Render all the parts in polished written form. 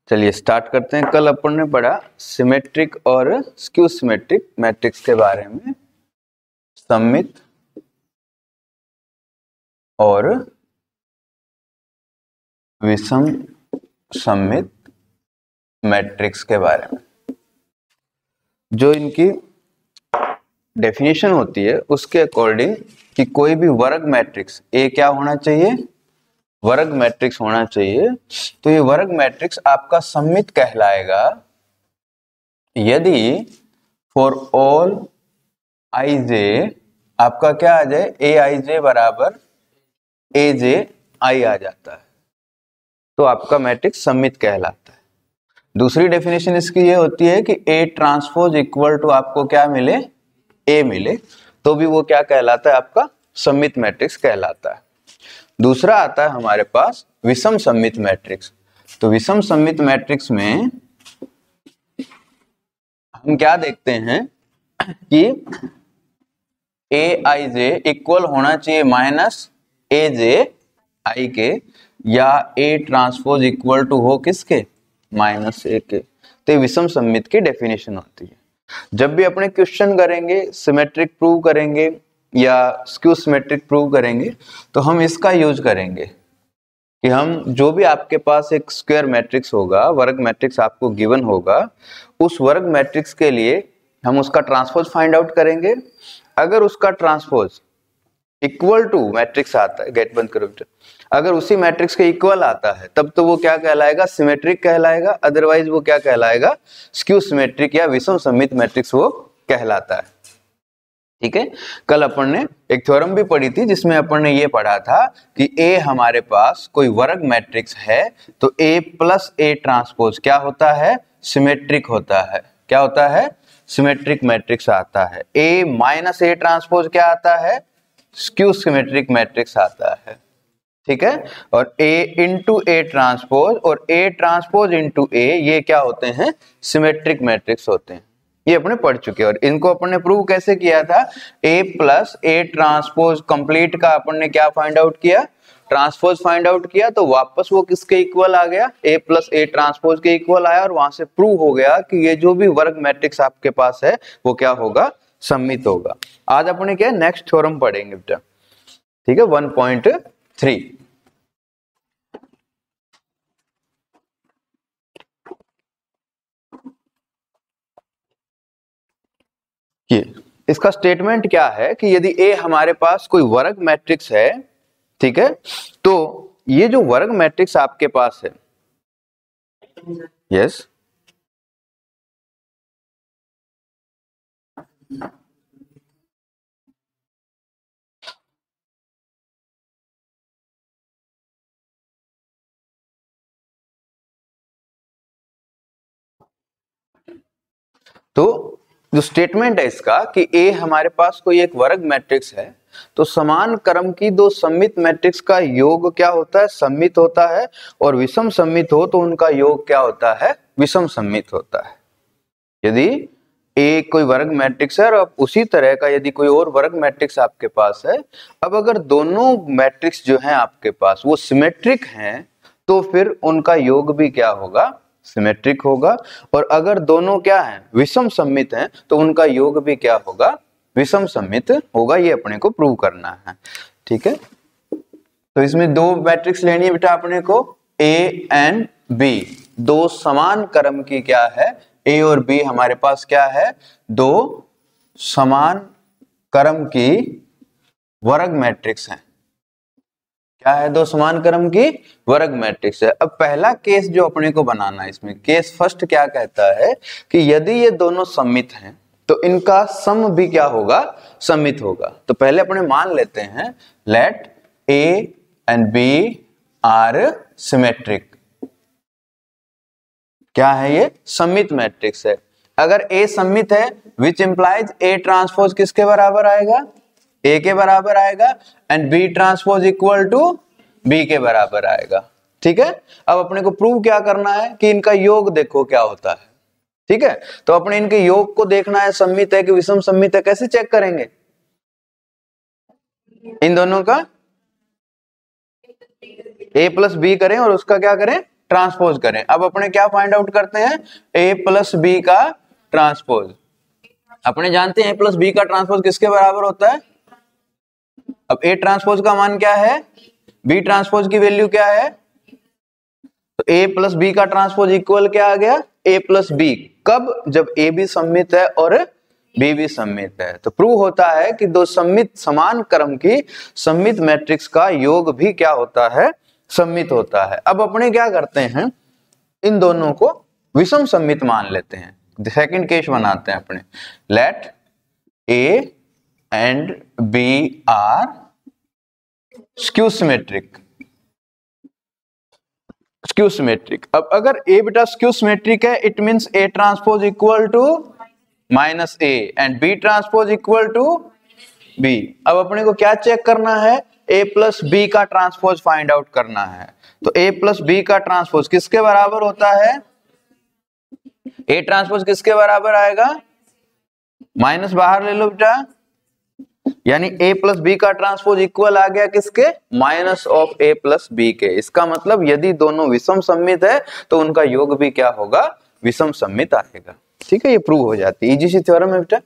चलिए स्टार्ट करते हैं। कल अपन ने पढ़ा सिमेट्रिक और स्क्यू सिमेट्रिक मैट्रिक्स के बारे में, सममित और विषम सममित मैट्रिक्स के बारे में। जो इनकी डेफिनेशन होती है उसके अकॉर्डिंग कि कोई भी वर्ग मैट्रिक्स ए क्या होना चाहिए, वर्ग मैट्रिक्स होना चाहिए। तो ये वर्ग मैट्रिक्स आपका सममित कहलाएगा यदि फॉर ऑल आई जे आपका क्या आ जाए, ए आई जे बराबर ए जे आई आ जाता है, तो आपका मैट्रिक्स सममित कहलाता है। दूसरी डेफिनेशन इसकी ये होती है कि ए ट्रांसपोज इक्वल टू आपको क्या मिले, ए मिले, तो भी वो क्या कहलाता है, आपका सममित मैट्रिक्स कहलाता है। दूसरा आता है हमारे पास विषम सममित मैट्रिक्स। तो विषम सममित मैट्रिक्स में हम क्या देखते हैं कि ए आई जे इक्वल होना चाहिए माइनस ए जे आई के, या ए ट्रांसपोज इक्वल टू हो किसके, माइनस ए के। तो विषम सममित की डेफिनेशन होती है। जब भी अपने क्वेश्चन करेंगे, सिमेट्रिक प्रूव करेंगे या स्क्यू सिमेट्रिक प्रूव करेंगे, तो हम इसका यूज करेंगे कि हम जो भी आपके पास एक स्क्वायर मैट्रिक्स होगा, वर्ग मैट्रिक्स आपको गिवन होगा, उस वर्ग मैट्रिक्स के लिए हम उसका ट्रांसपोज फाइंड आउट करेंगे। अगर उसका ट्रांसपोज इक्वल टू मैट्रिक्स आता है, गेट बंद करो बेटा, अगर उसी मैट्रिक्स के इक्वल आता है तब तो वो क्या कहलाएगा, सिमेट्रिक कहलाएगा। अदरवाइज वो क्या कहलाएगा, स्क्यू सिमेट्रिक या विषम सममित मैट्रिक्स वो कहलाता है। ठीक है। कल अपन ने एक थ्योरम भी पढ़ी थी जिसमें अपन ने ये पढ़ा था कि ए हमारे पास कोई वर्ग मैट्रिक्स है तो ए प्लस ए ट्रांसपोज क्या होता है, सिमेट्रिक होता है। क्या होता है, सिमेट्रिक मैट्रिक्स आता है। ए माइनस ए ट्रांसपोज क्या आता है, स्क्यू सिमेट्रिक मैट्रिक्स आता है। ठीक है। और ए इंटू ए ट्रांसपोज और ए ट्रांसपोज इंटू ए, ये क्या होते हैं, सिमेट्रिक मैट्रिक्स होते हैं। ये अपने पढ़ चुके हैं। और इनको अपन ने प्रूव कैसे किया था, ए प्लस ए ट्रांसपोज कंप्लीट का अपन ने क्या फाइंड आउट किया, ट्रांसपोज फाइंड आउट किया, तो वापस वो किसके इक्वल आ गया, ए प्लस ए ट्रांसपोज के इक्वल आया। और वहां से प्रूव हो गया कि ये जो भी वर्ग मैट्रिक्स आपके पास है वो क्या होगा, सममित होगा। आज अपने क्या नेक्स्ट थ्योरम पढ़ेंगे बेटा। ठीक है, 1.3। ये इसका स्टेटमेंट क्या है कि यदि ए हमारे पास कोई वर्ग मैट्रिक्स है, ठीक है, तो ये जो वर्ग मैट्रिक्स आपके पास है, यस, तो जो स्टेटमेंट है इसका कि ए हमारे पास कोई एक वर्ग मैट्रिक्स है तो समान क्रम की दो सममित मैट्रिक्स का योग क्या होता है, सममित होता है। और विषम सममित हो तो उनका योग क्या होता है, विषम सममित होता है। यदि ए कोई वर्ग मैट्रिक्स है और उसी तरह का यदि कोई और वर्ग मैट्रिक्स आपके पास है, अब अगर दोनों मैट्रिक्स जो हैं आपके पास वो सिमेट्रिक हैं तो फिर उनका योग भी क्या होगा, सिमेट्रिक होगा। और अगर दोनों क्या हैं, विषम सममित हैं, तो उनका योग भी क्या होगा, विषम सममित होगा। ये अपने को प्रूव करना है। ठीक है। तो इसमें दो मैट्रिक्स लेनी है बेटा अपने को, ए एंड बी, दो समान क्रम की क्या है, ए और बी हमारे पास क्या है, दो समान क्रम की वर्ग मैट्रिक्स हैं। क्या है, दो समान क्रम की वर्ग मैट्रिक्स है। अब पहला केस जो अपने को बनाना है, इसमें केस फर्स्ट क्या कहता है कि यदि ये दोनों सममित हैं तो इनका सम भी क्या होगा, सममित होगा। तो पहले अपने मान लेते हैं, let A and B are symmetric. क्या है ये, सममित मैट्रिक्स है। अगर ए सममित है विच इंप्लाइज ए ट्रांसपोज किसके बराबर आएगा, ए के बराबर आएगा, and B transpose equal to B के बराबर आएगा। ठीक है। अब अपने को प्रूव क्या करना है कि इनका योग देखो क्या होता है। ठीक है। तो अपने इनके योग को देखना है, सममित है कि विषम सममित है। कैसे चेक करेंगे, इन दोनों का ए प्लस बी करें और उसका क्या करें, ट्रांसपोज करें। अब अपने क्या फाइंड आउट करते हैं, ए प्लस बी का ट्रांसपोज। अपने जानते हैं ए प्लस बी का ट्रांसपोज किसके बराबर होता है। अब ए ट्रांसपोज का मान क्या है, बी ट्रांसपोज की वैल्यू क्या है, तो ए प्लस बी का ट्रांसपोज इक्वल क्या आ गया, ए प्लस बी। कब, जब ए भी सममित है और बी भी सममित है। तो प्रूव होता है कि दो सममित समान क्रम की सममित मैट्रिक्स का योग भी क्या होता है, सममित होता है। अब अपने क्या करते हैं, इन दोनों को विषम सममित मान लेते हैं। सेकंड केस बनाते हैं अपने, let A and B are skew symmetric. Skew symmetric, अब अगर ए बेटा स्क्यू सिमेट्रिक है, it means A transpose equal to minus A and B transpose equal to B. अब अपने को क्या चेक करना है, ए प्लस बी का ट्रांसपोज फाइंड आउट करना है। तो ए प्लस बी का ट्रांसपोज किसके बराबर होता है, ए ट्रांसपोज किसके बराबर आएगा, माइनस बाहर ले लो बेटा, यानी ए प्लस बी का ट्रांसपोज इक्वल आ गया किसके, minus of A plus B के। इसका मतलब यदि दोनों विषम सममित है तो उनका योग भी क्या होगा, विषम सममित आएगा। ठीक है, ये प्रूव हो जाती है, इजी सी थ्योरम है बेटा।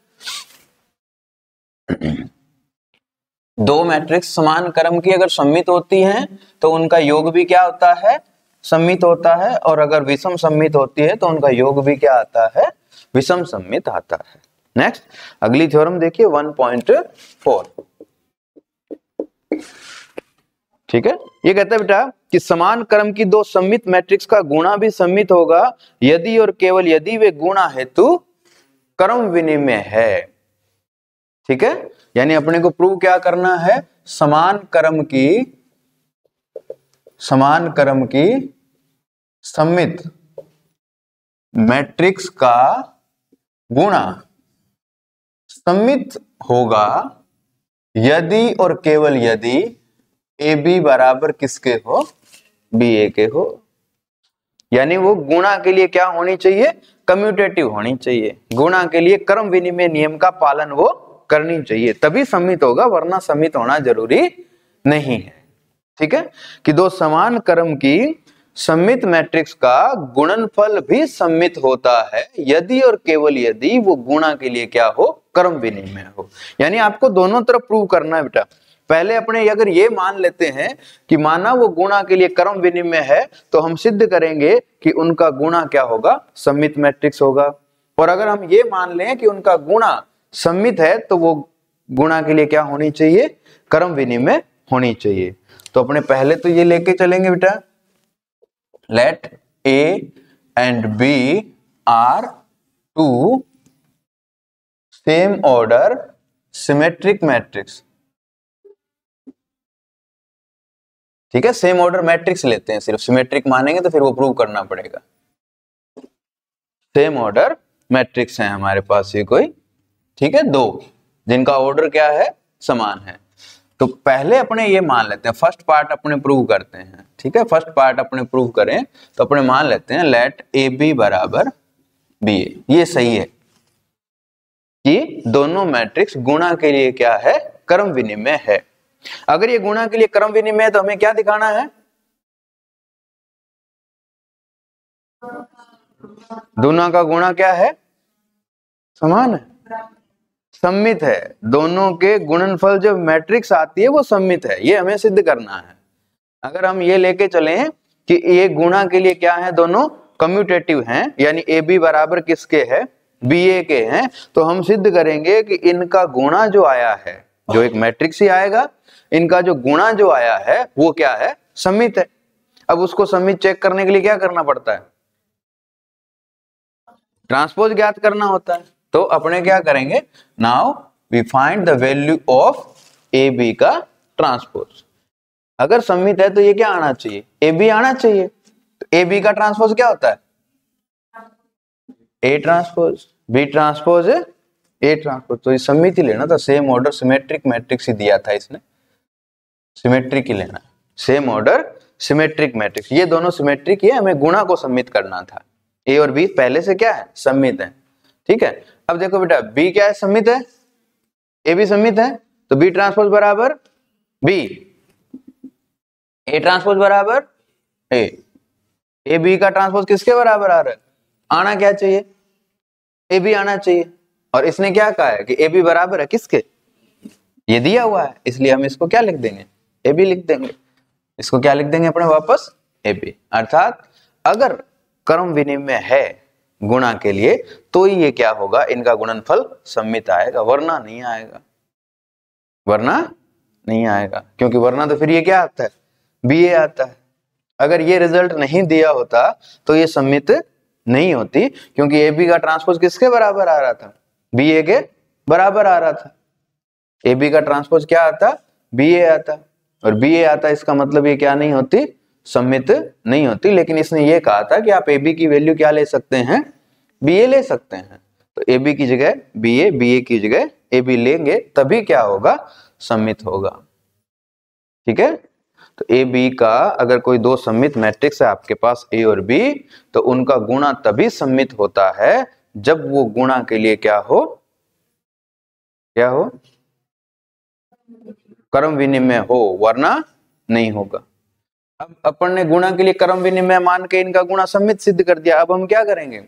दो मैट्रिक्स समान क्रम की अगर सममित होती हैं तो उनका योग भी क्या होता है, सममित होता है, और अगर विषम सममित होती है तो उनका योग भी क्या आता है, विषम सममित आता है। नेक्स्ट अगली थ्योरम देखिए 1.4। ठीक है, ये कहता है बेटा कि समान क्रम की दो सममित मैट्रिक्स का गुणा भी सममित होगा यदि और केवल यदि वे गुणा हेतु क्रम विनिमय है। ठीक है, यानी अपने को प्रूव क्या करना है, समान क्रम की सममित मैट्रिक्स का गुणा सममित होगा यदि और केवल यदि ए बी बराबर किसके हो, बी ए के हो। यानी वो गुणा के लिए क्या होनी चाहिए, कम्यूटेटिव होनी चाहिए। गुणा के लिए क्रम विनिमय नियम का पालन वो करनी चाहिए, तभी सममित होगा, वरना सममित होना जरूरी नहीं है। ठीक है, कि दो समान क्रम की सममित मैट्रिक्स का गुणनफल भी सममित होता है यदि और केवल यदि वो गुणा के लिए क्या हो, क्रम विनिमय हो। यानी आपको दोनों तरफ प्रूव करना है बेटा। पहले अपने अगर ये मान लेते हैं कि माना वो गुणा के लिए क्रम विनिमय है, तो हम सिद्ध करेंगे कि उनका गुणा क्या होगा, सममित मैट्रिक्स होगा। और अगर हम ये मान लें कि उनका गुणा सममित है तो वो गुणा के लिए क्या होनी चाहिए, क्रम विनिमय होनी चाहिए। तो अपने पहले तो ये लेके चलेंगे बेटा, let A and B are two same order symmetric matrix। ठीक है, सेम ऑर्डर मैट्रिक्स लेते हैं, सिर्फ सिमेट्रिक मानेंगे तो फिर वो प्रूव करना पड़ेगा। सेम ऑर्डर मैट्रिक्स है हमारे पास ये कोई, ठीक है, दो जिनका ऑर्डर क्या है, समान है। तो पहले अपने ये मान लेते हैं, फर्स्ट पार्ट अपने प्रूव करते हैं। ठीक है, फर्स्ट पार्ट अपने प्रूव करें तो अपने मान लेते हैं लेट ए बी बराबर बी ए। ये सही है कि दोनों मैट्रिक्स गुणा के लिए क्या है, क्रम विनिमय है। अगर ये गुणा के लिए क्रम विनिमय है तो हमें क्या दिखाना है, दोनों का गुणा क्या है, समान है, सममित है। दोनों के गुणनफल जो मैट्रिक्स आती है वो सममित है, ये हमें सिद्ध करना है। अगर हम ये लेके चलें कि ये गुणा के लिए क्या है, दोनों कम्यूटेटिव हैं, यानी ए बी बराबर किसके है, बी ए के हैं, तो हम सिद्ध करेंगे कि इनका गुणा जो आया है, जो एक मैट्रिक्स ही आएगा, इनका जो गुणा जो आया है वो क्या है, सममित है। अब उसको सममित चेक करने के लिए क्या करना पड़ता है, ट्रांसपोज ज्ञात करना होता है। तो अपने क्या करेंगे, now we find the value of A B का ट्रांसपोज। अगर सममित है तो ये क्या आना चाहिए, ए बी आना चाहिए। तो ए बी का ट्रांसपोज क्या होता है, A transpose, B transpose A transpose. तो ये सममित ही लेना था, सेम ऑर्डर सिमेट्रिक मैट्रिक्स ही दिया था इसने, सिमेट्रिक ही लेना, सेम ऑर्डर सिमेट्रिक मैट्रिक्स। ये दोनों सिमेट्रिक ही है, हमें गुणा को सममित करना था। ए और बी पहले से क्या है, सममित है। ठीक है, अब देखो बेटा बी क्या है, सममित है, ए भी सममित है, तो बी ट्रांसपोज बराबर बी, ए ट्रांसपोज बराबर ए। ए बी का ट्रांसपोज किसके बराबर आ रहा है? आना क्या चाहिए? ए बी आना चाहिए। और इसने क्या कहा है कि ए बी बराबर है किसके? ये दिया हुआ है, इसलिए हम इसको क्या लिख देंगे? ए बी लिख देंगे। इसको क्या लिख देंगे अपने वापस? A B. अर्थात अगर क्रम विनिमय है गुणा के लिए तो ये क्या होगा, इनका गुणनफल सममित आएगा, वरना नहीं आएगा, वरना नहीं आएगा। क्योंकि वरना तो फिर ये क्या आता है? बी ए आता है। अगर ये रिजल्ट नहीं दिया होता तो ये सममित नहीं होती, क्योंकि ए बी का ट्रांसपोज किसके बराबर आ रहा था? बी ए के बराबर आ रहा था। ए बी का ट्रांसपोज क्या आता? बी ए आता। और बी ए आता, इसका मतलब ये क्या नहीं होती? सममित नहीं होती। लेकिन इसने ये कहा था कि आप ए बी की वैल्यू क्या ले सकते हैं? बी ए ले सकते हैं। तो ए बी की जगह बी ए की जगह ए बी लेंगे, तभी क्या होगा? सममित होगा। ठीक है। तो ए बी का अगर कोई दो सममित मैट्रिक्स है आपके पास ए और बी, तो उनका गुणा तभी सममित होता है जब वो गुणा के लिए क्या हो? क्या हो? क्रम विनिमय हो, वरना नहीं होगा। अब अपन ने गुणा के लिए क्रम विनिमय मान के इनका गुणा सममित सिद्ध कर दिया। अब हम क्या करेंगे?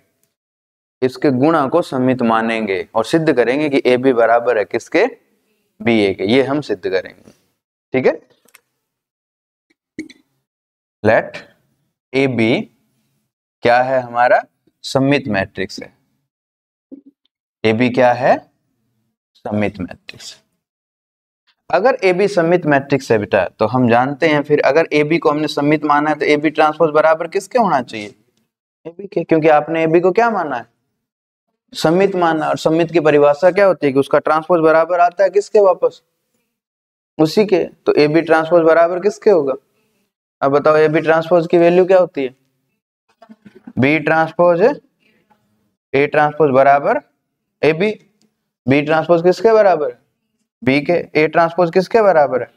इसके गुणा को सममित मानेंगे और सिद्ध करेंगे कि ए बी बराबर है किसके? बी ए के। ये हम सिद्ध करेंगे। ठीक है। लेट ए बी क्या है हमारा? सममित मैट्रिक्स है। ए बी क्या है? सममित मैट्रिक्स। अगर ए बी सममित मैट्रिक्स है बेटा, तो हम जानते हैं फिर अगर ए बी को हमने सममित माना है तो ए बी ट्रांसपोज बराबर किसके होना चाहिए? ए बी के। क्योंकि आपने ए बी को क्या माना है? सममित माना। और सममित की परिभाषा क्या होती है कि उसका ट्रांसपोज बराबर आता है किसके? वापस उसी के। तो ए बी ट्रांसपोज बराबर किसके होगा? अब बताओ ए बी ट्रांसपोज की वैल्यू क्या होती है? बी ट्रांसपोज ए ट्रांसपोज बराबर ए बी। बी ट्रांसपोज किसके बराबर है? बी के। ए ट्रांसपोज किसके बराबर है?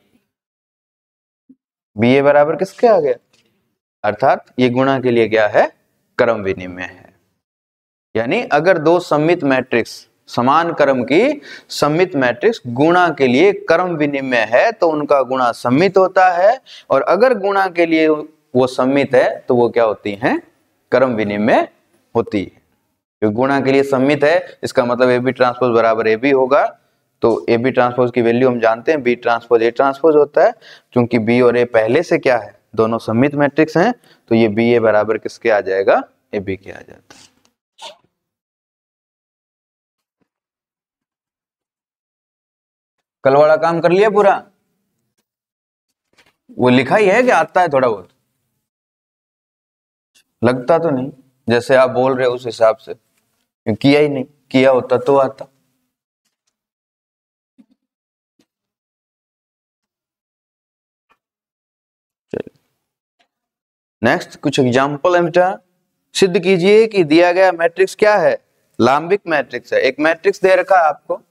बी ए बराबर किसके आ गया? अर्थात ये गुणा के लिए क्या है? क्रम विनिमय है। यानी अगर दो सममित मैट्रिक्स, समान क्रम की सममित मैट्रिक्स गुणा के लिए क्रम विनिमय है तो उनका गुणा सममित होता है। और अगर गुणा के लिए वो सममित है तो वो क्या होती हैं? क्रम विनिमय होती है। क्योंकि गुणा के लिए सममित है, इसका मतलब ए बी ट्रांसपोज बराबर ए बी होगा। तो ए बी ट्रांसपोज की वैल्यू हम जानते हैं, बी ट्रांसपोज ए ट्रांसपोज होता है। क्योंकि बी और ए पहले से क्या है? दोनों सममित मैट्रिक्स हैं, तो ये बी ए बराबर किसके आ जाएगा? ए बी के आ जाता है। कल वाला काम कर लिया पूरा? वो लिखा ही है कि आता है थोड़ा बहुत? लगता तो नहीं, जैसे आप बोल रहे हो उस हिसाब से किया ही नहीं। किया होता तो आता। चलिए नेक्स्ट कुछ एग्जांपल है बेटा। सिद्ध कीजिए कि दिया गया मैट्रिक्स क्या है? लांबिक मैट्रिक्स है। एक मैट्रिक्स दे रखा है आपको,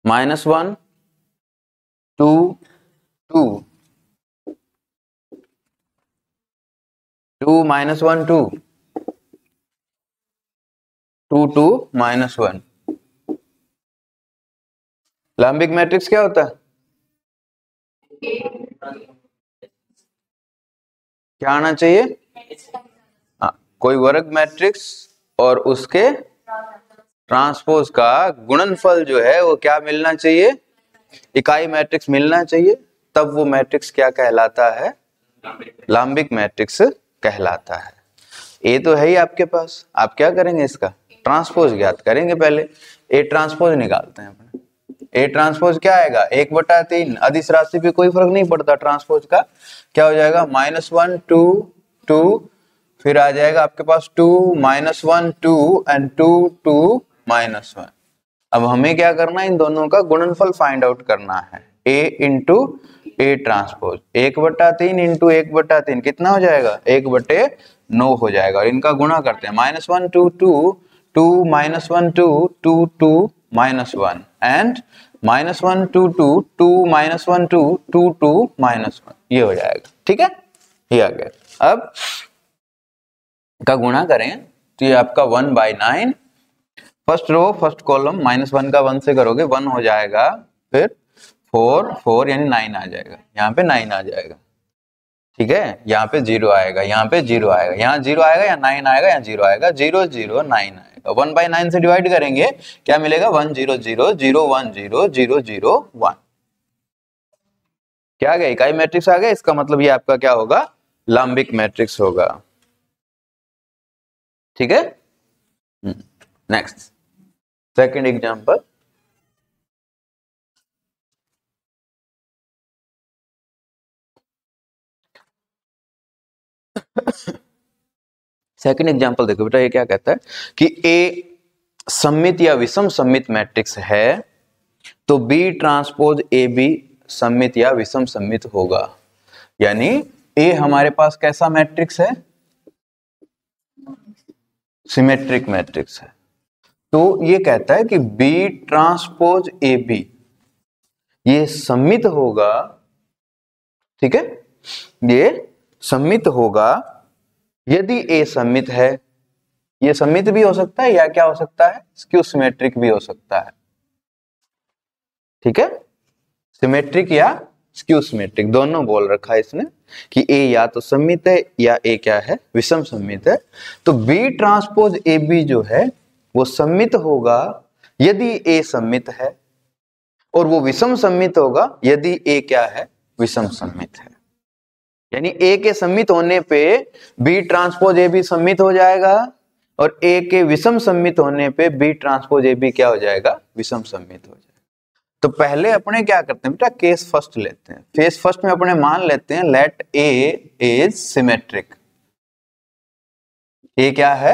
-1 2 2 2 -1 2 2 2 -1। लांबिक मैट्रिक्स क्या होता है? क्या आना चाहिए? हाँ, कोई वर्ग मैट्रिक्स और उसके ट्रांसपोज का गुणनफल जो है वो क्या मिलना चाहिए? इकाई मैट्रिक्स मिलना चाहिए। तब वो मैट्रिक्स क्या कहलाता है? लांबिक मैट्रिक्स कहलाता है। ए तो है ही आपके पास, आप क्या करेंगे? इसका ट्रांसपोज ज्ञात करेंगे। पहले ए ट्रांसपोज निकालते हैं अपने। ए ट्रांसपोज क्या आएगा? 1/3। अदिश राशि पे कोई फर्क नहीं पड़ता ट्रांसपोज का। क्या हो जाएगा? -1 2 2, फिर आ जाएगा आपके पास 2 -1 2 एंड 2 2 -1। अब हमें क्या करना है? इन दोनों का गुणनफल फाइंड आउट करना है। ए इंटू ए ट्रांसपोज 1/3 इंटू 1/3 कितना हो जाएगा? 1/9 हो जाएगा। और इनका गुणा करते हैं। -1 2 2 2 -1 2 2 2 -1 एंड -1 2 2 2 -1 2 2 2 -1। ये हो जाएगा। ठीक है, ये आ गया। अब का गुणा करें तो ये आपका 1/9। फर्स्ट रो फर्स्ट कॉलम -1 का 1 से करोगे 1 हो जाएगा। फिर 4 यानी 9 आ जाएगा, यहाँ पे 9 आ जाएगा, ठीक है। यहाँ पे 0 आएगा, यहाँ पे 0 आएगा, यहाँ 0 आएगा, यहाँ 9 आएगा, यहाँ 0 आएगा, 0 0 9 आएगा। 1/9 से डिवाइड करेंगे, क्या मिलेगा? 1 0 0 0 1 0 0 0 1। क्या आ गया? इकाई मैट्रिक्स आ गया। इसका मतलब ये आपका क्या होगा? लंबिक मैट्रिक्स होगा, ठीक है। Next second example. Second example देखो बेटा, ये क्या कहता है कि ए सममित या विषम सममित मैट्रिक्स है तो बी ट्रांसपोज ए बी सममित या विषम सममित होगा। यानी ए हमारे पास कैसा मैट्रिक्स है? सिमेट्रिक मैट्रिक्स है। तो ये कहता है कि बी ट्रांसपोज ए बी ये सममित होगा, ठीक है, ये सममित होगा यदि ए सममित है। ये सममित भी हो सकता है या क्या हो सकता है? स्क्यू सिमेट्रिक भी हो सकता है, ठीक है। सिमेट्रिक या स्क्यू सिमेट्रिक दोनों बोल रखा है इसने कि ए या तो सममित है या ए क्या है? विषम सममित है। तो बी ट्रांसपोज ए बी जो है वो सममित होगा यदि ए सममित है, और वो विषम सममित होगा यदि ए क्या है? विषम सममित है। यानी ए के सममित होने पे बी ट्रांसपोज ए बी सममित हो जाएगा, और ए के विषम सममित होने पे बी ट्रांसपोज ए बी क्या हो जाएगा? विषम सममित हो जाएगा। तो पहले अपने क्या करते हैं बेटा? केस फर्स्ट लेते हैं। केस फर्स्ट में अपने मान लेते हैं लेट ए इज सिमेट्रिक। ए क्या है?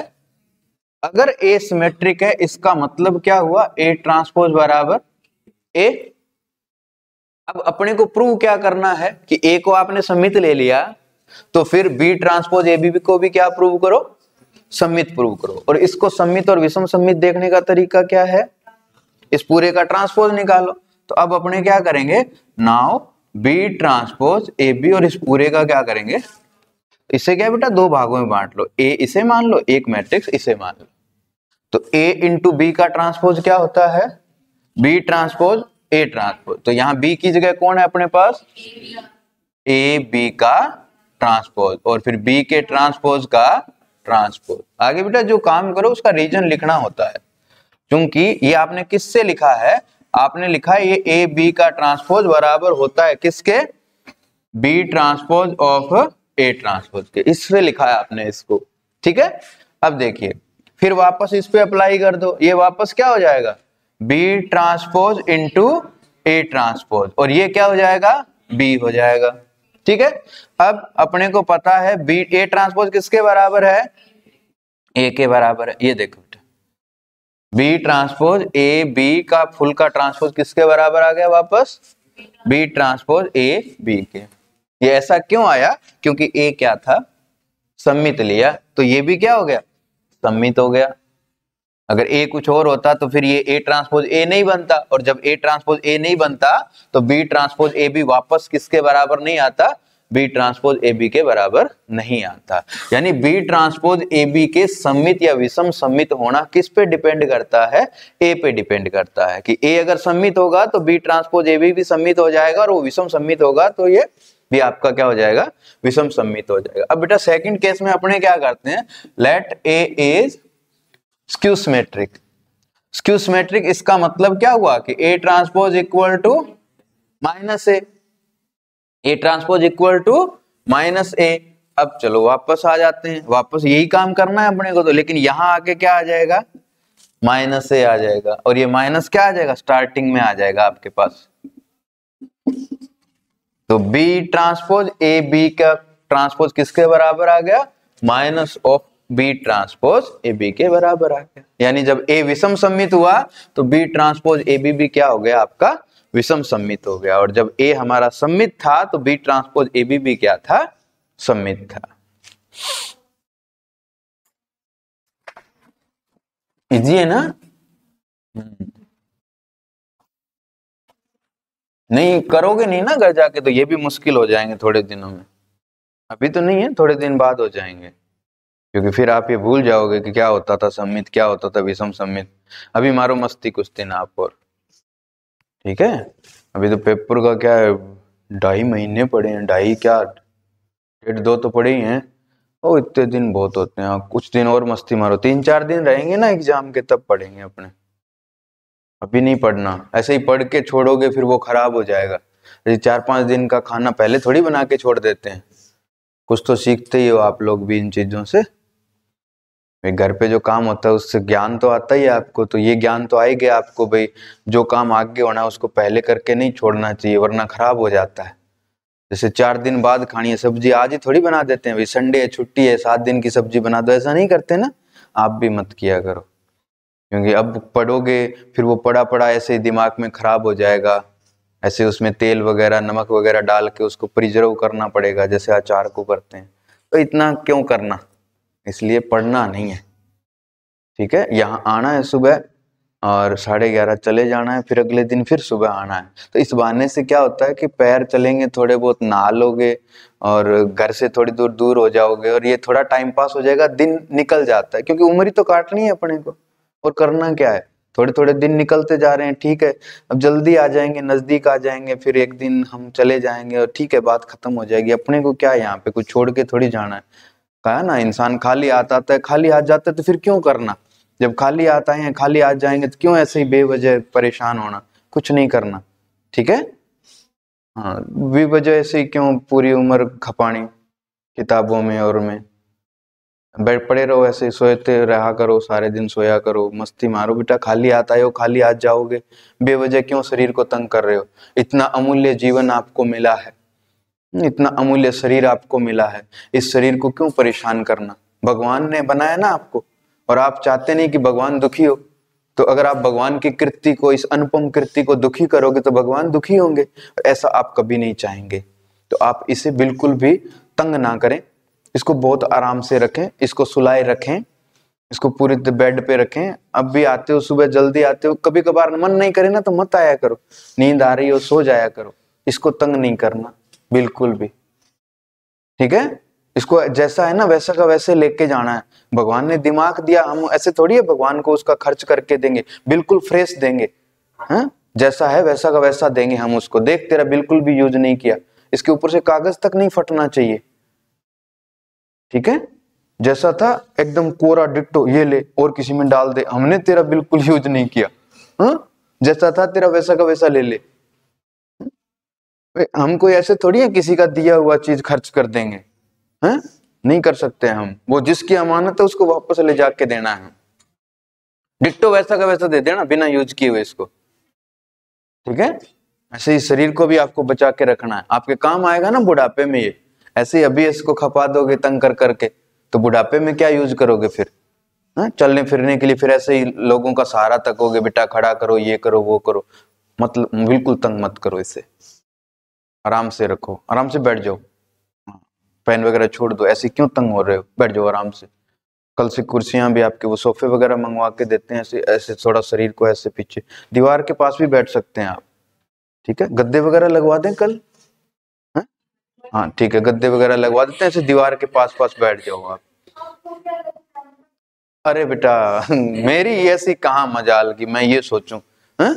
अगर ए सिमेट्रिक है इसका मतलब क्या हुआ? ए ट्रांसपोज बराबर ए। अब अपने को प्रूव क्या करना है कि ए को आपने सममित ले लिया, तो फिर बी ट्रांसपोज ए बी को भी क्या प्रूव करो? सममित प्रूव करो। और इसको सममित और विषम सममित देखने का तरीका क्या है? इस पूरे का ट्रांसपोज निकालो। तो अब अपने क्या करेंगे? Now B transpose A B, और इस पूरे का क्या करेंगे? इसे क्या बेटा? दो भागों में बांट लो। ए इसे मान लो, एक मैट्रिक्स इसे मान लो। तो ए इंटू बी का ट्रांसपोज क्या होता है? B transpose A transpose. तो यहाँ बी की जगह कौन है अपने पास? ए बी का ट्रांसपोज, और फिर बी के ट्रांसपोज का ट्रांसपोज। आगे बेटा जो काम करो उसका रीजन लिखना होता है, क्योंकि ये आपने किससे लिखा है? आपने लिखा है ये ए बी का ट्रांसपोज बराबर होता है किसके? B transpose of A transpose के। इससे लिखा है आपने इसको, ठीक है। अब देखिए फिर वापस इस पे अप्लाई कर दो, ये वापस क्या हो जाएगा? B transpose into A transpose, और ये क्या हो जाएगा? बी हो जाएगा, ठीक है। अब अपने को पता है बी ए ट्रांसपोज किसके बराबर है? ए के बराबर है। ये देखो बी ट्रांसपोज ए बी का फुल का ट्रांसपोज किसके बराबर आ गया? वापस बी ट्रांसपोज ए बी के। ये ऐसा क्यों आया? क्योंकि ए क्या था? सममित लिया, तो ये भी क्या हो गया? सममित हो गया। अगर ए कुछ और होता तो फिर ये ए ट्रांसपोज ए नहीं बनता, और जब ए ट्रांसपोज ए नहीं बनता तो बी ट्रांसपोज ए बी वापस किसके बराबर नहीं आता? बी ट्रांसपोज ए बी के बराबर नहीं आता। यानी बी ट्रांसपोज ए बी के सममित या विषम सममित होना किस पे डिपेंड करता है? ए पे डिपेंड करता है कि ए अगर सममित होगा तो बी ट्रांसपोज ए बी भी सममित हो जाएगा, और वो विषम सममित होगा तो ये भी आपका क्या हो जाएगा? विषम सममित हो जाएगा। अब बेटा सेकंड केस में अपने क्या करते हैं? Let A is skew symmetric. Skew symmetric इसका मतलब क्या हुआ कि A transpose equal to minus A, A transpose equal to minus A. अब चलो वापस आ जाते हैं, वापस यही काम करना है अपने को तो, लेकिन यहां आके क्या आ जाएगा? माइनस ए आ जाएगा, और ये माइनस क्या आ जाएगा? स्टार्टिंग में आ जाएगा आपके पास। तो बी ट्रांसपोज ए बी का ट्रांसपोज किसके बराबर आ गया? Minus of B transpose A B के बराबर आ गया। यानी जब ए विषम सममित हुआ तो बी ट्रांसपोज ए बी भी क्या हो गया? आपका विषम सममित हो गया। और जब ए हमारा सममित था तो बी ट्रांसपोज ए बी भी क्या था? सममित था। इजी है ना? नहीं करोगे नहीं ना घर जाके तो ये भी मुश्किल हो जाएंगे थोड़े दिनों में। अभी तो नहीं है, थोड़े दिन बाद हो जाएंगे, क्योंकि फिर आप ये भूल जाओगे कि क्या होता था सममित, क्या होता था विषम सममित। अभी मारो मस्ती कुछ दिन आप और, ठीक है। अभी तो पेपर का क्या है, 2.5 महीने पड़े हैं, 2.5 क्या 1.5-2 तो पड़े ही हैं। ओ इतने दिन बहुत होते हैं, कुछ दिन और मस्ती मारो, 3-4 दिन रहेंगे ना एग्जाम के तब पढ़ेंगे अपने, अभी नहीं पढ़ना। ऐसे ही पढ़ के छोड़ोगे फिर वो खराब हो जाएगा। 4-5 दिन का खाना पहले थोड़ी बना के छोड़ देते हैं, कुछ तो सीखते ही हो आप लोग भी इन चीजों से। घर पे जो काम होता है उससे ज्ञान तो आता ही है आपको, तो ये ज्ञान तो आएगा आपको भाई, जो काम आगे होना है उसको पहले करके नहीं छोड़ना चाहिए वरना खराब हो जाता है। जैसे 4 दिन बाद खानी है सब्जी, आज ही थोड़ी बना देते हैं, भाई संडे है छुट्टी है 7 दिन की सब्जी बना दो, ऐसा नहीं करते ना। आप भी मत किया करो, क्योंकि अब पढ़ोगे फिर वो पढ़ा पढ़ा ऐसे ही दिमाग में खराब हो जाएगा। ऐसे उसमें तेल वगैरह नमक वगैरह डाल के उसको प्रिजर्व करना पड़ेगा जैसे अचार को करते हैं, तो इतना क्यों करना, इसलिए पढ़ना नहीं है। ठीक है, यहाँ आना है सुबह और 11:30 चले जाना है, फिर अगले दिन फिर सुबह आना है। तो इस बहाने से क्या होता है कि पैर चलेंगे, थोड़े बहुत नहा लोगे और घर से थोड़ी दूर दूर हो जाओगे और ये थोड़ा टाइम पास हो जाएगा, दिन निकल जाता है, क्योंकि उम्र ही तो काटनी है अपने को, और करना क्या है, थोड़े थोड़े दिन निकलते जा रहे हैं। ठीक है, अब जल्दी आ जाएंगे, नजदीक आ जाएंगे, फिर एक दिन हम चले जाएंगे और ठीक है बात खत्म हो जाएगी। अपने को क्या है, यहाँ पे कुछ छोड़ के थोड़ी जाना है। कहा ना, इंसान खाली हाथ आता है खाली हाथ जाता है, तो फिर क्यों करना, जब खाली हाथ आए हैं खाली हाथ जाएंगे तो क्यों ऐसे ही बेवजह परेशान होना, कुछ नहीं करना। ठीक है, हाँ, बेवजह ऐसे ही क्यों पूरी उम्र खपानी किताबों में और में, बैठ पड़े रहो ऐसे ही, सोते रहा करो, सारे दिन सोया करो, मस्ती मारो। बेटा खाली हाथ आए हो खाली हाथ जाओगे, बेवजह क्यों शरीर को तंग कर रहे हो। इतना अमूल्य जीवन आपको मिला है, इतना अमूल्य शरीर आपको मिला है, इस शरीर को क्यों परेशान करना। भगवान ने बनाया ना आपको, और आप चाहते नहीं कि भगवान दुखी हो, तो अगर आप भगवान की कृति को, इस अनुपम कृति को दुखी करोगे तो भगवान दुखी होंगे, ऐसा आप कभी नहीं चाहेंगे। तो आप इसे बिल्कुल भी तंग ना करें, इसको बहुत आराम से रखें, इसको सुलाए रखें, इसको पूरे बेड पे रखें। अब भी आते हो सुबह जल्दी आते हो, कभी कभार मन नहीं करे ना तो मत आया करो, नींद आ रही हो सो जाया करो, इसको तंग नहीं करना बिल्कुल भी। ठीक है, इसको जैसा है ना वैसा का वैसे लेके जाना है। भगवान ने दिमाग दिया, हम ऐसे थोड़ी है भगवान को उसका खर्च करके देंगे, बिल्कुल फ्रेश देंगे। हाँ, जैसा है वैसा का वैसा देंगे हम उसको। देख तेरा बिल्कुल भी यूज नहीं किया, इसके ऊपर से कागज तक नहीं फटना चाहिए। ठीक है, जैसा था एकदम कोरा डिट्टो, ये ले और किसी में डाल दे, हमने तेरा बिल्कुल यूज नहीं किया। हाँ, जैसा था तेरा वैसा का वैसा ले ले। हम कोई ऐसे थोड़ी है किसी का दिया हुआ चीज खर्च कर देंगे, हैं? नहीं कर सकते हम। वो जिसकी अमानत है उसको वापस ले जाके देना है, डिट्टो वैसा का वैसा दे देना बिना यूज किए हुए इसको। ठीक है, ऐसे ही शरीर को भी आपको बचा के रखना है, आपके काम आएगा ना बुढ़ापे में ये। ऐसे ही अभी इसको खपा दोगे तंग कर करके तो बुढ़ापे में क्या यूज करोगे फिर, चलने फिरने के लिए फिर ऐसे ही लोगों का सहारा तकोगे, बेटा खड़ा करो ये करो वो करो। मतलब बिल्कुल तंग मत करो इसे, आराम से रखो, आराम से बैठ जाओ, पेन वगैरह छोड़ दो, ऐसे क्यों तंग हो रहे हो, बैठ जाओ आराम से। कल से कुर्सियां भी आपके वो सोफे वगैरह मंगवा के देते हैं, ऐसे ऐसे थोड़ा शरीर को ऐसे पीछे दीवार के पास भी बैठ सकते हैं आप। ठीक है, गद्दे वगैरह लगवा दें कल, है? हाँ ठीक है, गद्दे वगैरह लगवा देते हैं, ऐसे दीवार के पास पास बैठ जाओ आप। अरे बेटा मेरी ऐसी कहाँ मजाल की मैं ये सोचूं, हैं?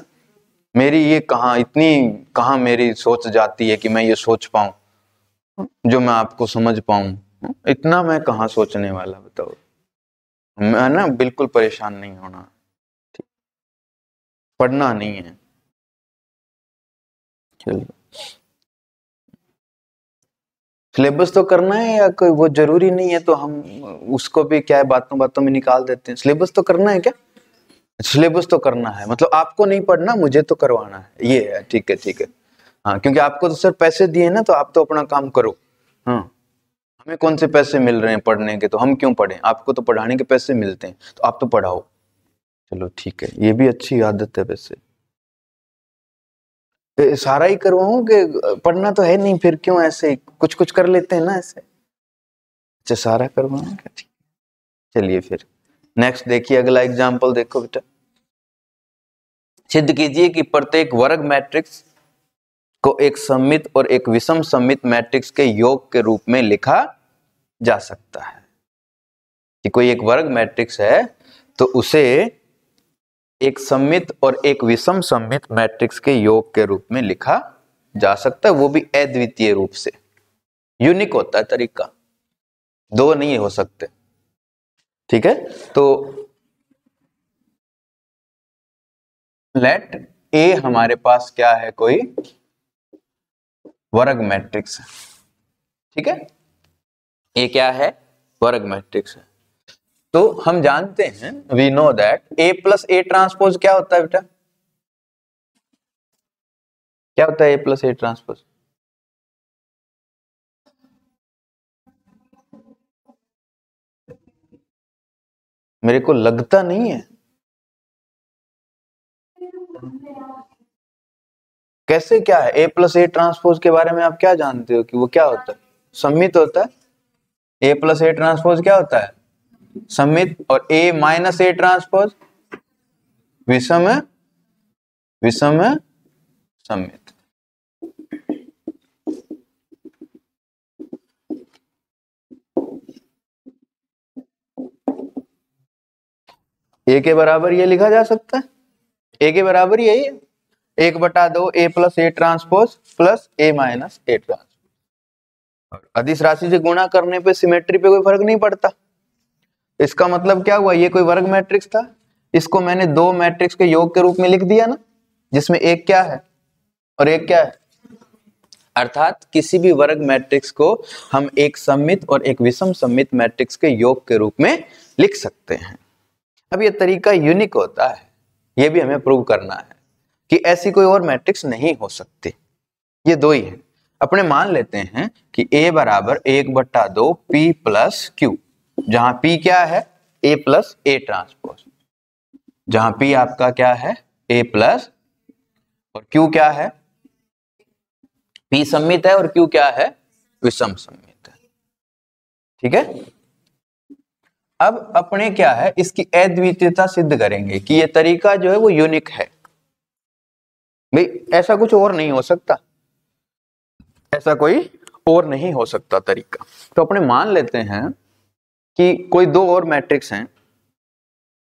मेरी ये कहाँ इतनी, कहाँ मेरी सोच जाती है कि मैं ये सोच पाऊं जो मैं आपको समझ पाऊं, इतना मैं कहाँ सोचने वाला, बताओ। मैं ना बिल्कुल परेशान नहीं होना, पढ़ना नहीं है। चलिए, सिलेबस तो करना है, या कोई वो जरूरी नहीं है तो हम उसको भी क्या है बातों बातों में निकाल देते हैं। सिलेबस तो करना है क्या, सिलेबस तो करना है, मतलब आपको नहीं पढ़ना मुझे तो करवाना है, ये है। ठीक है ठीक है, हाँ, क्योंकि आपको तो सर पैसे दिए ना, तो आप तो अपना काम करो। हाँ, हमें कौन से पैसे मिल रहे हैं पढ़ने के, तो हम क्यों पढ़ें, आपको तो पढ़ाने के पैसे मिलते हैं, तो आप तो पढ़ाओ। चलो ठीक है, ये भी अच्छी आदत है वैसे। सारा ही करवाऊं कि पढ़ना तो है नहीं, फिर क्यों ऐसे कुछ कुछ कर लेते हैं ना ऐसे। अच्छा सारा करवाऊं क्या, ठीक। चलिए फिर नेक्स्ट देखिए, अगला एग्जांपल देखो बेटा। सिद्ध कीजिए कि प्रत्येक वर्ग मैट्रिक्स को एक सममित और एक विषम सममित मैट्रिक्स के योग के रूप में लिखा जा सकता है। कि कोई एक वर्ग मैट्रिक्स है तो उसे एक सममित और एक विषम सममित मैट्रिक्स के योग के रूप में लिखा जा सकता है, वो भी अद्वितीय रूप से। यूनिक होता है तरीका, दो नहीं हो सकते। ठीक है, तो लेट ए हमारे पास क्या है, कोई वर्ग मैट्रिक्स है। ठीक है, ए क्या है, वर्ग मैट्रिक्स है। तो हम जानते हैं, we know that A plus A transpose क्या होता है बेटा, क्या होता है ए प्लस ए ट्रांसपोज? मेरे को लगता नहीं है। कैसे, क्या है ए प्लस ए ट्रांसपोज के बारे में आप क्या जानते हो कि वो क्या होता है? सममित होता है। ए प्लस ए ट्रांसपोज क्या होता है, सममित। और ए माइनस ए ट्रांसपोज विषम है, विषम है सममित। ए के बराबर ये लिखा जा सकता है, ए के बराबर यही है, 1/2 A plus A transpose plus A minus A transpose. और अदिश राशि से गुणा करने पे सिमेट्री पे कोई फर्क नहीं पड़ता। इसका मतलब क्या हुआ, ये कोई वर्ग मैट्रिक्स था, इसको मैंने दो मैट्रिक्स के योग के रूप में लिख दिया ना, जिसमें एक क्या है और एक क्या है। अर्थात किसी भी वर्ग मैट्रिक्स को हम एक सममित और एक विषम सममित मैट्रिक्स के योग के रूप में लिख सकते हैं। अब ये तरीका यूनिक होता है, ये भी हमें प्रूव करना है कि ऐसी कोई और मैट्रिक्स नहीं हो सकती, ये दो ही है। अपने मान लेते हैं कि A बराबर 1/2 P प्लस Q, जहां P क्या है, A प्लस A ट्रांसपोज, जहां P आपका क्या है, A प्लस, और Q क्या है, P सममित है और Q क्या है, विषम सममित है। ठीक है, अब अपने क्या है, इसकी अद्वितीयता सिद्ध करेंगे कि ये तरीका जो है वो यूनिक है। भाई ऐसा कुछ और नहीं हो सकता, ऐसा कोई और नहीं हो सकता तरीका। तो अपने मान लेते हैं कि कोई दो और मैट्रिक्स हैं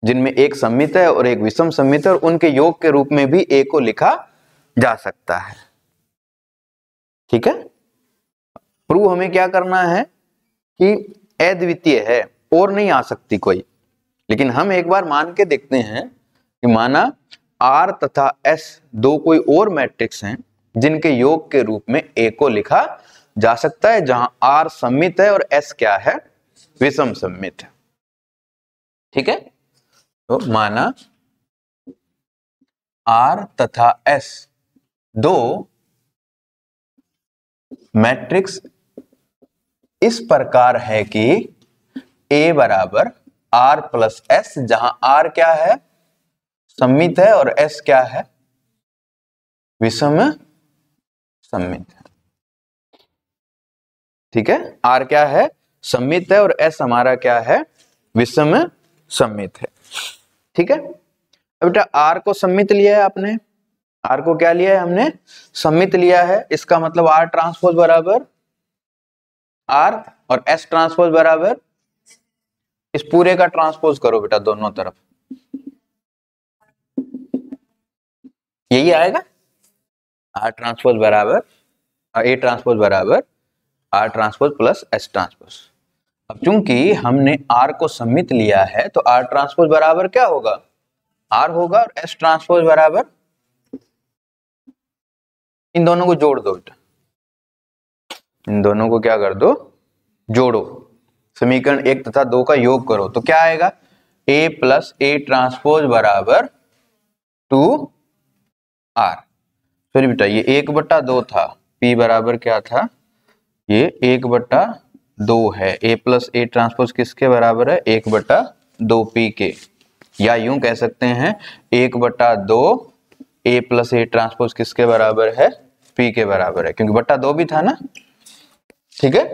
जिनमें एक सममित है और एक विषम सममित है, और उनके योग के रूप में भी ए को लिखा जा सकता है। ठीक है, प्रूव हमें क्या करना है कि अद्वितीय है, और नहीं आ सकती कोई। लेकिन हम एक बार मान के देखते हैं कि माना R तथा S दो कोई और मैट्रिक्स हैं जिनके योग के रूप में A को लिखा जा सकता है, जहां R सममित है और S क्या है, विषम सममित है। ठीक है, तो माना R तथा S दो मैट्रिक्स इस प्रकार है कि A बराबर R प्लस S, जहां R क्या है, सममित है, और S क्या है, विषम सममित है। ठीक है, R क्या है, सममित है, और S हमारा क्या है, विषम सममित है। ठीक है, अब बेटा R को सममित लिया है आपने, R को क्या लिया है हमने, सममित लिया है। इसका मतलब R ट्रांसपोज बराबर R और S ट्रांसपोज बराबर, इस पूरे का ट्रांसपोज करो बेटा दोनों तरफ, यही आएगा। R ट्रांसपोज बराबर A ट्रांसपोज बराबर R transpose plus S transpose. अब चूंकि हमने R को सममित लिया है तो R ट्रांसपोज बराबर क्या होगा, R होगा, और S ट्रांसपोज बराबर, इन दोनों को जोड़ दो बेटा, इन दोनों को क्या कर दो, जोड़ो, समीकरण 1 तथा 2 का योग करो, तो क्या आएगा, A प्लस A ट्रांसपोज बराबर 2R। फिर बेटा ये 1/2 था, P बराबर क्या था, ये 1/2 है। A प्लस A ट्रांसपोज किसके बराबर है, 1/2 P के, या यूं कह सकते हैं 1/2 A प्लस A ट्रांसपोज किसके बराबर है, P के बराबर है, क्योंकि 2 भी था ना। ठीक है,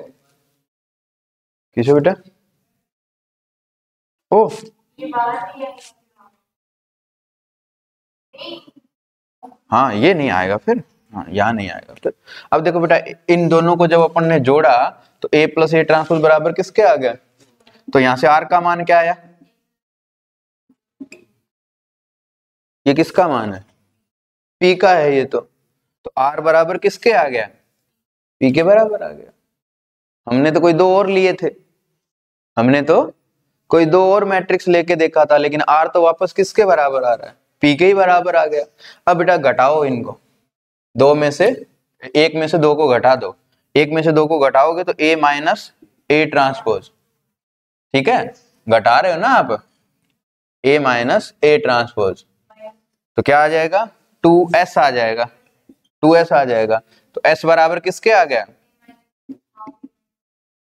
किसे बेटा, ओ हाँ ये नहीं आएगा फिर, हाँ यहाँ नहीं आएगा फिर। अब देखो बेटा, इन दोनों को जब अपन ने जोड़ा तो A प्लस A ट्रांसपोज बराबर किसके आ गया, तो यहां से R का मान क्या आया, ये किसका मान है? P का है ये तो R बराबर किसके आ गया? P के बराबर आ गया। हमने तो कोई दो और लिए थे, हमने तो कोई दो और मैट्रिक्स लेके देखा था, लेकिन R तो वापस किसके बराबर आ रहा है? P के ही बराबर आ गया। अब बेटा घटाओ इनको, दो में से एक में से दो को घटा दो, एक में से दो को घटाओगे तो A माइनस A ट्रांसपोज, ठीक है, घटा रहे हो ना आप, A माइनस A ट्रांसपोज, तो क्या आ जाएगा? 2S आ जाएगा, 2S आ जाएगा। तो S बराबर किसके आ गया?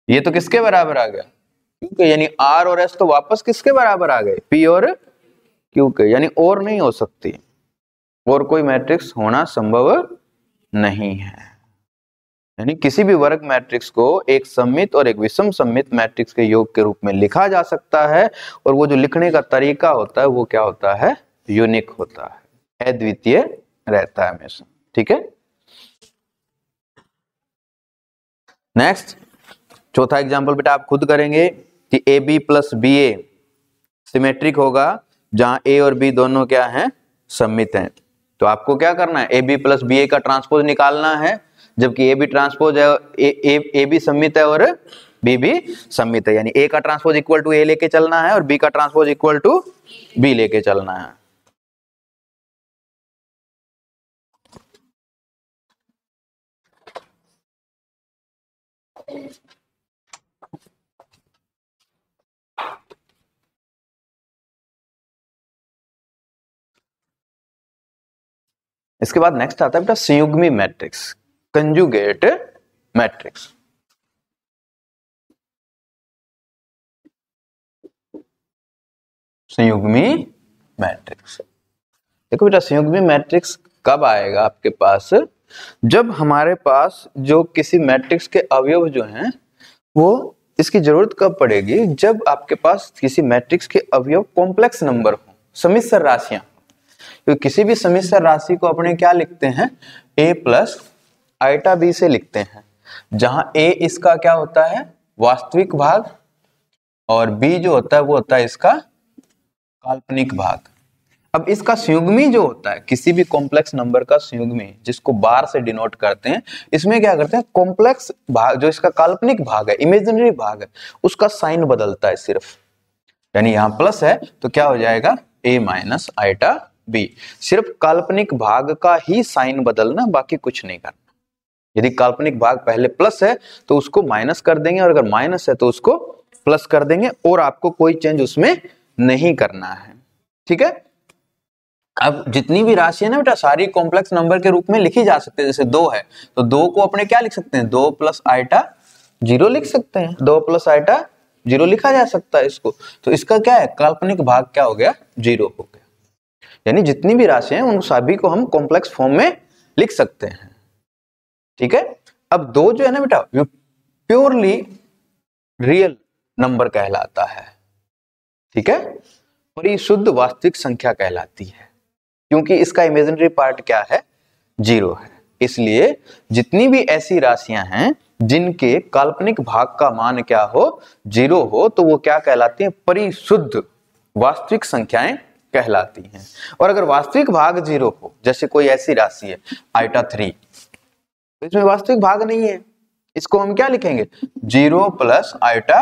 ये तो किसके बराबर आ गया? Q के, यानी R और S तो वापस किसके बराबर आ गए? P और Q के, यानी और नहीं हो सकती, और कोई मैट्रिक्स होना संभव नहीं है। यानी किसी भी वर्ग मैट्रिक्स को एक सममित और एक विषम सममित मैट्रिक्स के योग के रूप में लिखा जा सकता है, और वो जो लिखने का तरीका होता है वो क्या होता है? यूनिक होता है, अद्वितीय रहता है हमेशा, ठीक है। नेक्स्ट चौथा एग्जांपल बेटा आप खुद करेंगे कि AB प्लस BA सिमेट्रिक होगा जहां A और B दोनों क्या हैं? सममित हैं। तो आपको क्या करना है? AB प्लस BA का ट्रांसपोज निकालना है, जबकि AB ट्रांसपोज है, AB सममित है और B भी सममित है, यानी A का ट्रांसपोज इक्वल टू A लेके चलना है और B का ट्रांसपोज इक्वल टू B लेके चलना है। इसके बाद नेक्स्ट आता है बेटा संयुग्मी मैट्रिक्स, कंजुगेट मैट्रिक्स। संयुग्मी मैट्रिक्स, देखो बेटा संयुग्मी मैट्रिक्स कब आएगा आपके पास? जब हमारे पास जो किसी मैट्रिक्स के अवयव जो हैं वो, इसकी जरूरत कब पड़ेगी? जब आपके पास किसी मैट्रिक्स के अवयव कॉम्प्लेक्स नंबर हो, समिश्र राशियां। तो किसी भी समिश्र राशि को अपने क्या लिखते हैं? A प्लस आइटा B से लिखते हैं, जहां A इसका क्या होता है? वास्तविक भाग, और B जो होता है वो होता है इसका काल्पनिक भाग। अब इसका संयुग्मी जो होता है, किसी भी कॉम्प्लेक्स नंबर का संयुग्मी, जिसको बार से डिनोट करते हैं, इसमें क्या करते हैं? कॉम्प्लेक्स भाग जो इसका काल्पनिक भाग है, इमेजिनरी भाग है, उसका साइन बदलता है सिर्फ। यानी यहां प्लस है तो क्या हो जाएगा? A minus iota B। सिर्फ काल्पनिक भाग का ही साइन बदलना, बाकी कुछ नहीं करना। यदि काल्पनिक भाग पहले प्लस है तो उसको माइनस कर देंगे, और अगर माइनस है तो उसको प्लस कर देंगे, और आपको कोई चेंज उसमें नहीं करना है, ठीक है। अब जितनी भी राशि है ना बेटा, सारी कॉम्प्लेक्स नंबर के रूप में लिखी जा सकती है। जैसे 2 है तो 2 को अपने क्या लिख सकते हैं? 2 प्लस आइटा 0 लिख सकते हैं, 2 प्लस आइटा 0 लिखा जा सकता है इसको। तो इसका क्या है? काल्पनिक भाग क्या हो गया? 0 हो गया। यानी जितनी भी राशि हैं उन सभी को हम कॉम्प्लेक्स फॉर्म में लिख सकते हैं, ठीक है। अब 2 जो है ना बेटा, प्योरली रियल नंबर कहलाता है, ठीक है, परिशुद्ध वास्तविक संख्या कहलाती है, क्योंकि इसका इमेजिनरी पार्ट क्या है? 0 है। इसलिए जितनी भी ऐसी राशियां हैं जिनके काल्पनिक भाग का मान क्या हो? 0 हो, तो वो क्या कहलाती हैं? परिशुद्ध वास्तविक संख्याएं कहलाती हैं। और अगर वास्तविक भाग 0 हो, जैसे कोई ऐसी राशि है आइटा 3, तो इसमें वास्तविक भाग नहीं है, इसको हम क्या लिखेंगे? 0 प्लस आइटा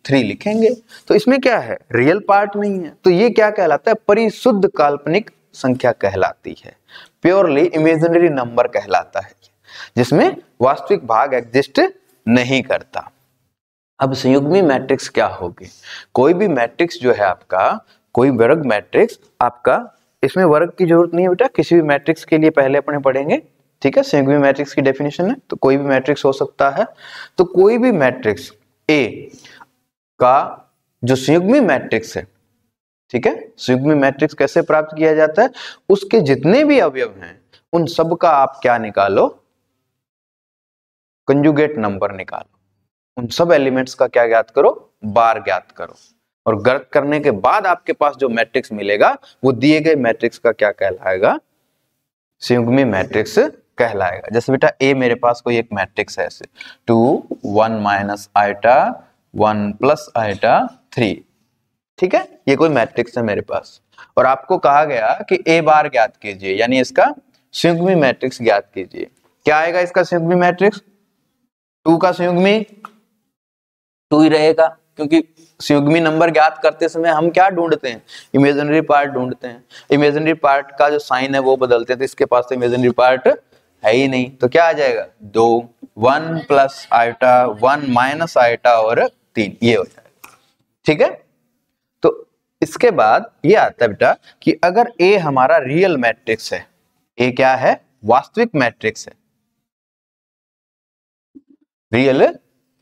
3 लिखेंगे। तो इसमें क्या है? रियल पार्ट नहीं है। तो ये क्या कहलाता है? परिशुद्ध काल्पनिक संख्या कहलाती है, प्योरली इमेजिनरी नंबर कहलाता है, जिसमें वास्तविक भाग एग्जिस्ट नहीं करता। अब संयुग्मी मैट्रिक्स क्या होगी? कोई भी मैट्रिक्स जो है आपका, कोई वर्ग मैट्रिक्स आपका, इसमें वर्ग की जरूरत नहीं है बेटा, किसी भी मैट्रिक्स के लिए पहले अपने पढ़ेंगे, ठीक है। संयुग्मी मैट्रिक्स की डेफिनेशन है, तो कोई भी मैट्रिक्स हो सकता है। तो कोई भी मैट्रिक्स A का जो संयुग्मी मैट्रिक्स है, ठीक है, संयुग्मी मैट्रिक्स कैसे प्राप्त किया जाता है? उसके जितने भी अवयव हैं उन सब का आप क्या निकालो? कंजुगेट नंबर निकालो। उन सब एलिमेंट्स का क्या ज्ञात करो? बार ज्ञात करो, और ज्ञात करने के बाद आपके पास जो मैट्रिक्स मिलेगा वो दिए गए मैट्रिक्स का क्या कहलाएगा? संयुग्मी मैट्रिक्स कहलाएगा। जैसे बेटा A मेरे पास कोई एक मैट्रिक्स है, ऐसे 2 1 माइनस आइटा 1 प्लस आइटा 3, ठीक है, ये कोई मैट्रिक्स है मेरे पास और आपको कहा गया कि ए बार ज्ञात कीजिए, यानी इसका संयुग्मी मैट्रिक्स ज्ञात कीजिए। क्या आएगा इसका संयुग्मी मैट्रिक्स? 2 का संयुग्मी 2 ही रहेगा, क्योंकि संयुग्मी नंबर ज्ञात करते समय हम क्या ढूंढते हैं? इमेजिनरी पार्ट ढूंढते हैं। इमेजिनरी पार्ट का जो साइन है वो बदलते हैं, तो इसके पास तो इमेजिनरी पार्ट है ही नहीं, तो क्या आ जाएगा? 2, 1 प्लस आइटा, 1 माइनस आइटा और 3, ये हो जाएगा। ठीक है, तो इसके बाद ये आता है बेटा कि अगर ए हमारा रियल मैट्रिक्स है, ए क्या है? वास्तविक मैट्रिक्स है, रियल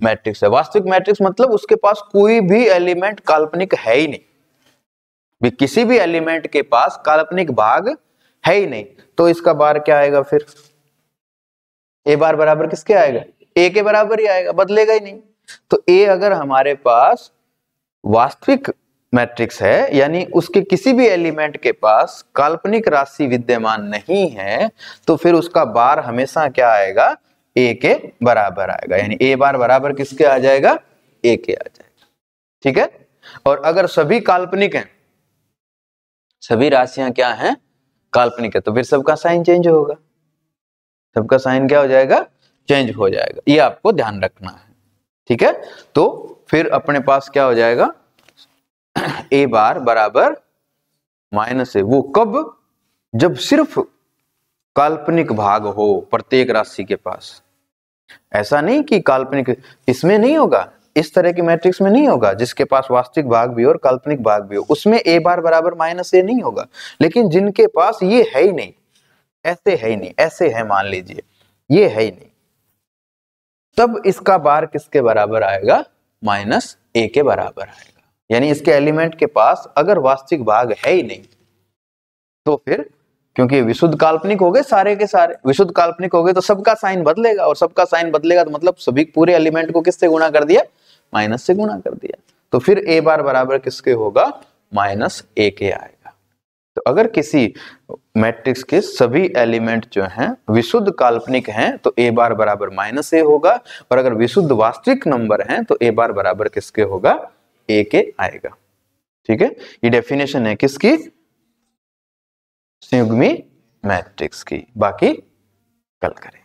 मैट्रिक्स है। वास्तविक मैट्रिक्स मतलब उसके पास कोई भी एलिमेंट काल्पनिक है ही नहीं, भी किसी भी एलिमेंट के पास काल्पनिक भाग है ही नहीं, तो इसका बार क्या आएगा फिर? ए बार बराबर किसके आएगा? ए के बराबर ही आएगा, बदलेगा ही नहीं। तो ए अगर हमारे पास वास्तविक मैट्रिक्स है, यानी उसके किसी भी एलिमेंट के पास काल्पनिक राशि विद्यमान नहीं है, तो फिर उसका बार हमेशा क्या आएगा? ए के बराबर आएगा, यानी ए बार बराबर किसके आ जाएगा? ए के आ जाएगा। ठीक है, और अगर सभी काल्पनिक हैं, सभी राशियां क्या हैं? काल्पनिक है, तो फिर सबका साइन चेंज होगा, सबका साइन क्या हो जाएगा? चेंज हो जाएगा, ये आपको ध्यान रखना है। ठीक है, तो फिर अपने पास क्या हो जाएगा? ए बार बराबर माइनस ए, वो कब? जब सिर्फ काल्पनिक भाग हो प्रत्येक राशि के पास। ऐसा नहीं कि काल्पनिक इसमें नहीं होगा, इस तरह की मैट्रिक्स में नहीं होगा जिसके पास वास्तविक भाग भी हो और काल्पनिक भाग भी हो, उसमें ए बार बराबर माइनस ए नहीं होगा। लेकिन जिनके पास ये है ही नहीं, ऐसे है ही नहीं, ऐसे है मान लीजिए, ये है ही नहीं, तब इसका बार किसके बराबर आएगा? माइनस ए के बराबर आएगा। यानी इसके एलिमेंट के पास अगर वास्तविक भाग है ही नहीं, तो फिर क्योंकि विशुद्ध काल्पनिक हो गए, सारे के सारे विशुद्ध काल्पनिक हो गए, तो सबका साइन बदलेगा, और सबका साइन बदलेगा तो मतलब सभी पूरे एलिमेंट को किससे गुणा कर दिया? माइनस से गुणा कर दिया, तो फिर ए बार बराबर किसके होगा? माइनस ए के आएगा। तो अगर किसी मैट्रिक्स के सभी एलिमेंट जो हैं विशुद्ध काल्पनिक हैं, तो ए बार बराबर माइनस ए होगा, और अगर विशुद्ध वास्तविक नंबर हैं तो ए बार बराबर किसके होगा? ए के आएगा। ठीक है, ये डेफिनेशन है किसकी? संयुग्मी मैट्रिक्स की। बाकी कल करें।